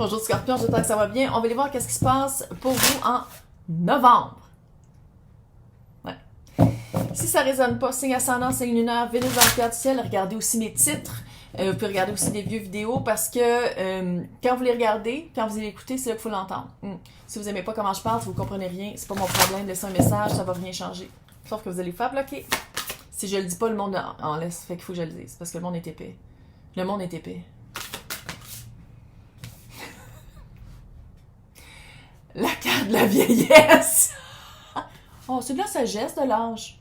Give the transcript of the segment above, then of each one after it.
Bonjour Scorpion, j'espère que ça va bien. On va aller voir qu'est-ce qui se passe pour vous en novembre. Ouais. Si ça ne résonne pas, signe ascendant, signe lunaire, Vénus dans le cœur du ciel, regardez aussi mes titres. Vous pouvez regarder aussi des vieux vidéos parce que quand vous les regardez, quand vous les écoutez, c'est là qu'il faut l'entendre. Si vous n'aimez pas comment je parle, si vous ne comprenez rien, c'est pas mon problème, laissez un message, ça va rien changer. Sauf que vous allez vous faire bloquer. Si je le dis pas, le monde en laisse, fait qu'il faut que je le dise, parce que le monde est épais. Le monde est épais. La carte de la vieillesse! Oh, c'est de la sagesse de l'âge.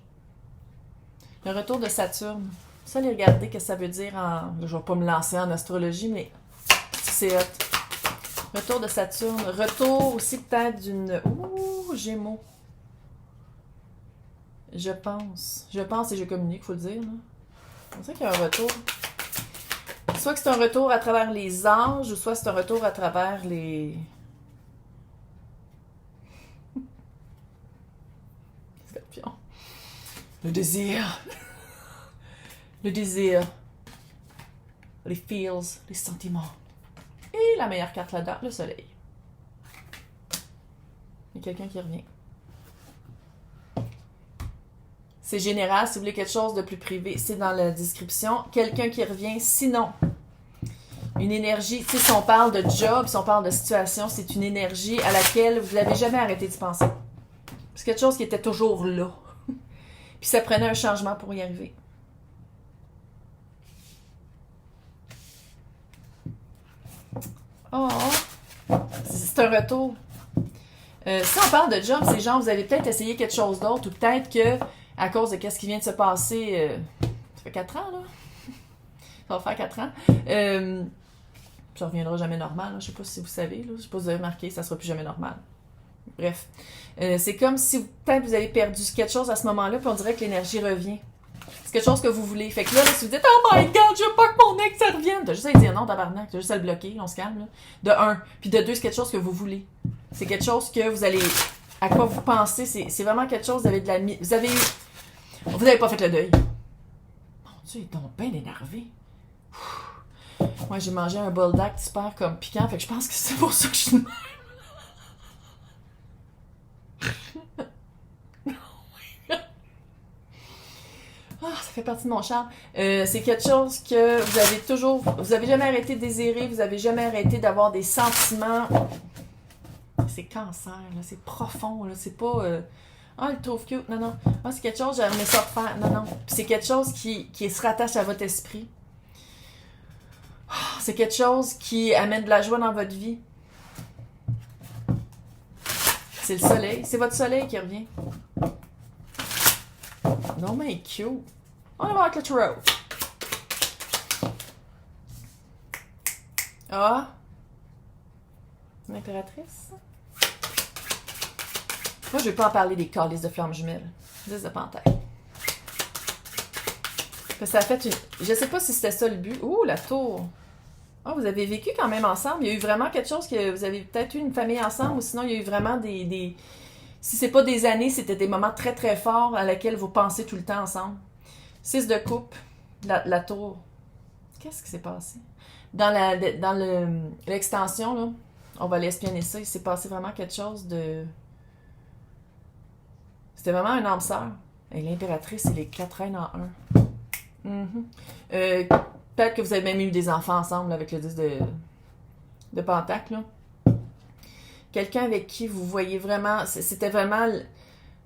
Le retour de Saturne. Ça, allez regarder ce que ça veut dire en... Je vais pas me lancer en astrologie, mais c'est hot. Retour de Saturne. Retour aussi peut-être d'une... Ouh, Gémeaux. Je pense et je communique, faut le dire. C'est ça qu'il y a un retour. Soit que c'est un retour à travers les âges, ou soit c'est un retour à travers les... Scorpion. Le désir. Le désir. Les feels, les sentiments. Et la meilleure carte là-dedans, le soleil. Il y a quelqu'un qui revient. C'est général, si vous voulez quelque chose de plus privé, c'est dans la description. Quelqu'un qui revient, sinon, une énergie, tu sais, si on parle de job, si on parle de situation, c'est une énergie à laquelle vous n'avez jamais arrêté de penser. C'est quelque chose qui était toujours là. Puis ça prenait un changement pour y arriver. Oh, c'est un retour. Si on parle de job, c'est genre, vous avez peut-être essayé quelque chose d'autre, ou peut-être que, à cause de ce qui vient de se passer, ça fait 4 ans, là? Ça va faire 4 ans. Ça reviendra jamais normal, là. Je sais pas si vous savez, là. Je sais pas si vous avez remarqué, ça sera plus jamais normal. Bref. C'est comme si peut-être vous avez perdu quelque chose à ce moment-là, puis on dirait que l'énergie revient. C'est quelque chose que vous voulez. Fait que là, si vous dites « Oh my God, je veux pas que mon ex ça revienne », t'as juste à lui dire « Non, tabarnak, t'as juste à le bloquer, on se calme. » là. De un. Puis de deux, c'est quelque chose que vous voulez. C'est quelque chose que vous allez... À quoi vous pensez. C'est vraiment quelque chose, vous avez de la... Vous avez pas fait le deuil. Mon Dieu, ils t'ont bien énervé. Moi, j'ai mangé un bol d'acte super comme piquant, fait que je pense que c'est pour ça que je suis... Ah, ça fait partie de mon charme. C'est quelque chose que vous avez toujours... Vous avez jamais arrêté de désirer, vous avez jamais arrêté d'avoir des sentiments... C'est cancer, là, c'est profond, là, c'est pas... Ah, il le trouve cute, non, non. Ah, c'est quelque chose, j'aimerais ça refaire, non, non. Puis c'est quelque chose qui se rattache à votre esprit. Ah, c'est quelque chose qui amène de la joie dans votre vie. C'est le soleil, c'est votre soleil qui revient. Non, mais cute. On va voir avec le tarot. Ah. L'impératrice. Moi, je vais pas en parler des calices de flammes jumelles. 10 de pentacle. Ça a fait une... Je sais pas si c'était ça le but. Ouh, la tour. Ah, vous avez vécu quand même ensemble. Il y a eu vraiment quelque chose que vous avez peut-être eu une famille ensemble, ou sinon il y a eu vraiment des... Si c'est pas des années, c'était des moments très très forts à laquelle vous pensez tout le temps ensemble. 6 de coupe, la tour. Qu'est-ce qui s'est passé? Dans l'extension, là, on va l'espionner ça, il s'est passé vraiment quelque chose de... C'était vraiment un âme sœur. Et l'impératrice et les 4 reines en un. Peut-être que vous avez même eu des enfants ensemble avec le 10 de pentacle, là. Quelqu'un avec qui vous voyez vraiment... C'était vraiment...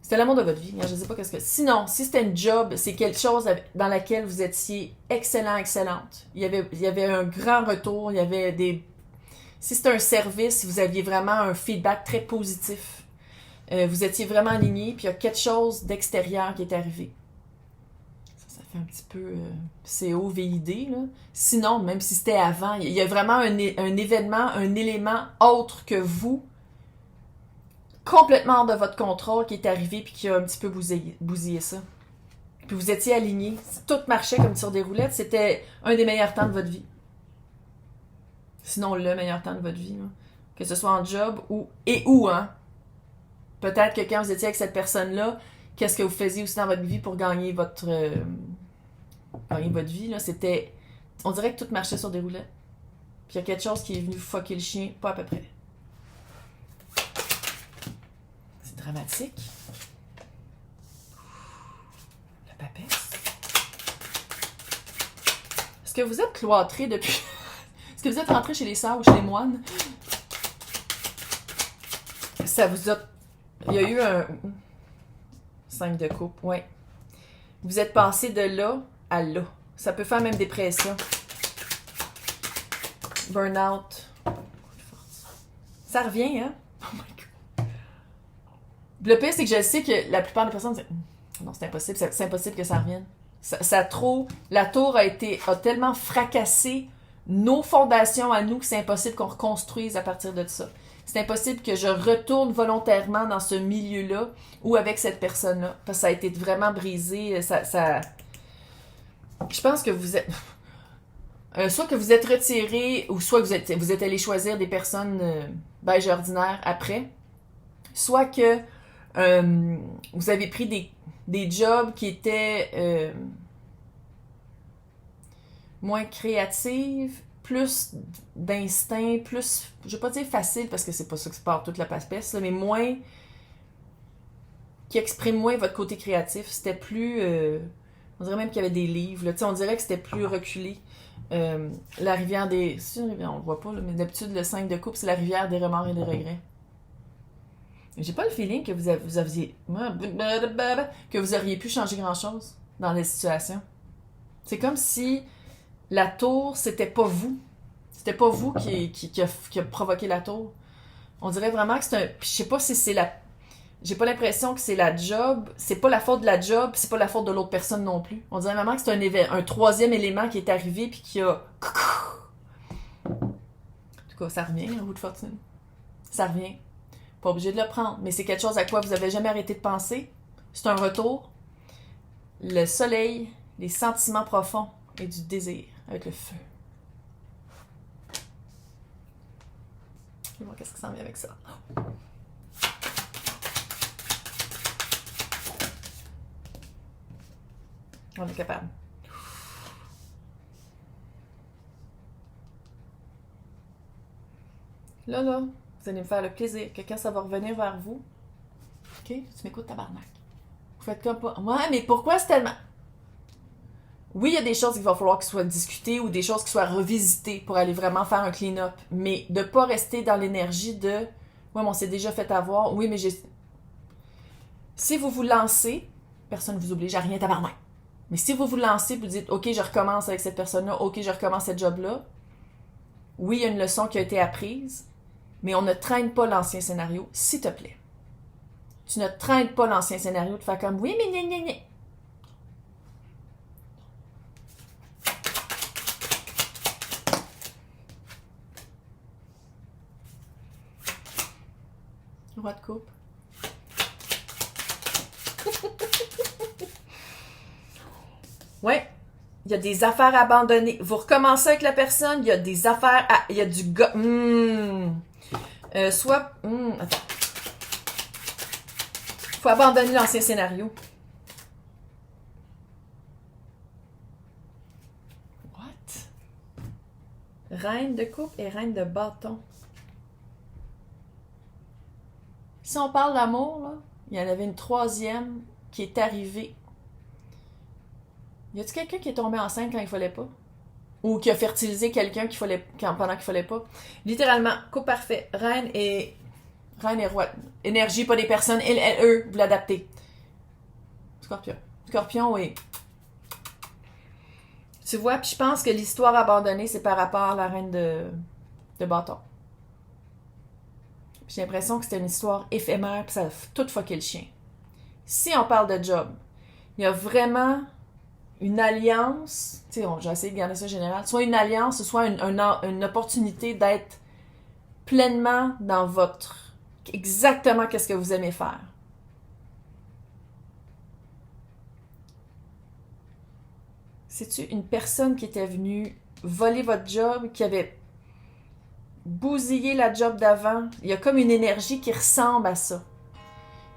C'était l'amour de votre vie. Je ne sais pas qu'est-ce que... Sinon, si c'était une job, c'est quelque chose dans laquelle vous étiez excellent, excellente. Il y avait un grand retour. Il y avait des... Si c'était un service, vous aviez vraiment un feedback très positif. Vous étiez vraiment aligné, puis il y a quelque chose d'extérieur qui est arrivé. Ça fait un petit peu COVID, là. Sinon, même si c'était avant, il y a vraiment un événement, un élément autre que vous, complètement hors de votre contrôle, qui est arrivé puis qui a un petit peu bousillé ça. Puis vous étiez alignés. Tout marchait comme sur des roulettes. C'était un des meilleurs temps de votre vie. Sinon, le meilleur temps de votre vie. Là. Que ce soit en job ou, hein. Peut-être que quand vous étiez avec cette personne-là, qu'est-ce que vous faisiez aussi dans votre vie pour gagner votre vie, là, c'était... On dirait que tout marchait sur des roulettes. Puis il y a quelque chose qui est venu fucker le chien, pas à peu près. C'est dramatique. La papesse. Est-ce que vous êtes cloîtré depuis... Est-ce que vous êtes rentré chez les sœurs ou chez les moines? Ça vous a... Il y a eu un... 5 de coupe, ouais. Vous êtes passé de là à là. Ça peut faire même dépression. Burnout. Ça revient, hein? Oh my God. Le pire, c'est que je sais que la plupart des personnes disent non, c'est impossible, c'est impossible que ça revienne. Ça trop... La tour a tellement fracassé nos fondations à nous que c'est impossible qu'on reconstruise à partir de ça. C'est impossible que je retourne volontairement dans ce milieu-là ou avec cette personne-là. Parce que ça a été vraiment brisé. Je pense que vous êtes... soit que vous êtes retiré ou soit que vous êtes allé choisir des personnes beige ordinaires après. Soit que vous avez pris des jobs qui étaient moins créatifs, plus d'instinct, plus, je vais pas dire facile parce que c'est pas ça que c'est part toute la papesse, mais moins, qui exprime moins votre côté créatif. C'était plus, on dirait même qu'il y avait des livres, là. On dirait que c'était plus reculé. La rivière des... C'est une rivière, on le voit pas, là, mais d'habitude, le 5 de coupe, c'est la rivière des remords et des regrets. J'ai pas le feeling que vous aviez... que vous auriez pu changer grand-chose dans les situations. C'est comme si la tour, c'était pas vous. C'était pas vous qui a provoqué la tour. On dirait vraiment que c'est un... Je sais pas si c'est la... J'ai pas l'impression que c'est la job. C'est pas la faute de la job, c'est pas la faute de l'autre personne non plus. On dirait vraiment que c'est un troisième élément qui est arrivé puis qui a... En tout cas, ça revient, la roue de fortune. Ça revient. Pas obligé de le prendre, mais c'est quelque chose à quoi vous avez jamais arrêté de penser. C'est un retour. Le soleil, les sentiments profonds et du désir avec le feu. Je vais voir qu'est-ce qui s'en vient avec ça. On est capable. Là, vous allez me faire le plaisir que quand ça va revenir vers vous, ok, tu m'écoutes, tabarnak. Vous faites comme pas. Ouais, mais pourquoi c'est tellement... Oui, il y a des choses qu'il va falloir qu'ils soient discutées ou des choses qui soient revisitées pour aller vraiment faire un clean-up. Mais de pas rester dans l'énergie de ouais, mais on s'est déjà fait avoir. Oui, mais j'ai. Si vous vous lancez, personne ne vous oblige à rien, tabarnak. Mais si vous vous lancez, vous dites OK, je recommence avec cette personne-là, OK, je recommence cette job-là. Oui, il y a une leçon qui a été apprise, mais on ne traîne pas l'ancien scénario, s'il te plaît. Tu ne traînes pas l'ancien scénario de faire comme oui, mais gna. Roi de coupe. Ouais. Il y a des affaires abandonnées. Vous recommencez avec la personne, il y a des affaires il y a du gars. Attends. Faut abandonner l'ancien scénario. What? Reine de coupe et reine de bâton. Si on parle d'amour, là, il y en avait une troisième qui est arrivée. Y a-t-il quelqu'un qui est tombé enceinte quand il fallait pas? Ou qui a fertilisé quelqu'un pendant qu'il fallait pas? Littéralement, couple parfait. Reine et roi. Énergie, pas des personnes. Eux, vous l'adaptez. Scorpion. Scorpion, oui. Tu vois, puis je pense que l'histoire abandonnée, c'est par rapport à la reine de bâton. J'ai l'impression que c'était une histoire éphémère, puis ça a tout fucké le chien. Si on parle de job, il y a vraiment une alliance, tu sais, j'ai essayé de garder ça général, soit une alliance, soit une opportunité d'être pleinement dans votre... exactement qu'est-ce que vous aimez faire. C'est-tu une personne qui était venue voler votre job, qui avait bousillé la job d'avant? Il y a comme une énergie qui ressemble à ça.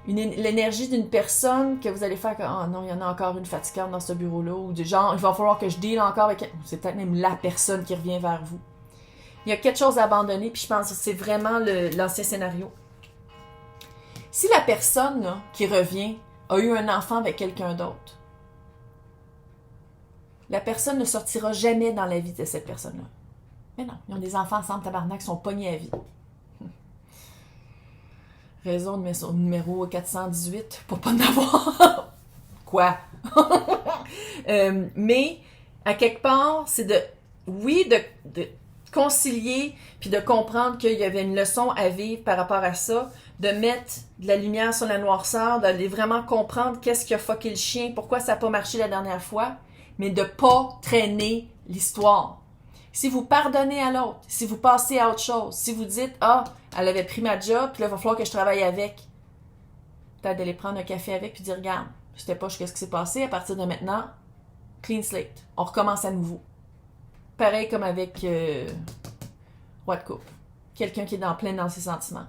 L'énergie d'une personne que vous allez faire que oh non, il y en a encore une fatigante dans ce bureau-là, ou du genre, il va falloir que je deal encore avec... C'est peut-être même la personne qui revient vers vous. Il y a quelque chose à abandonner, puis je pense que c'est vraiment l'ancien scénario. Si la personne là, qui revient a eu un enfant avec quelqu'un d'autre, la personne ne sortira jamais dans la vie de cette personne-là. Mais non, ils ont des enfants ensemble, tabarnak, ils sont pognés à vie. Raison de son numéro 418 pour pas en avoir. Quoi? Mais, à quelque part, c'est de concilier puis de comprendre qu'il y avait une leçon à vivre par rapport à ça, de mettre de la lumière sur la noirceur, d'aller vraiment comprendre qu'est-ce qui a fucké le chien, pourquoi ça n'a pas marché la dernière fois, mais de pas traîner l'histoire. Si vous pardonnez à l'autre, si vous passez à autre chose, si vous dites « Ah, elle avait pris ma job, puis là, il va falloir que je travaille avec. » Peut-être d'aller prendre un café avec puis dire « Regarde, c'était pas qu'est-ce qui s'est passé, à partir de maintenant, clean slate. On recommence à nouveau. » Pareil comme avec Roi de coupe. Quelqu'un qui est plein dans ses sentiments.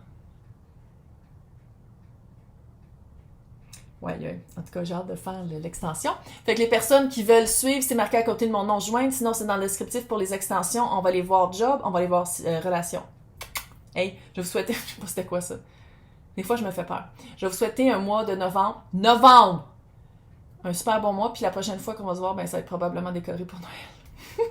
Ouais, en tout cas, j'ai hâte de faire l'extension. Fait que les personnes qui veulent suivre, c'est marqué à côté de mon nom joindre. Sinon, c'est dans le descriptif pour les extensions. On va aller voir job, on va aller voir relation. Hey, je vais vous souhaiter... Je sais pas c'était quoi ça. Des fois, je me fais peur. Je vais vous souhaiter un mois de novembre. Novembre! Un super bon mois. Puis la prochaine fois qu'on va se voir, ben ça va être probablement décoré pour Noël.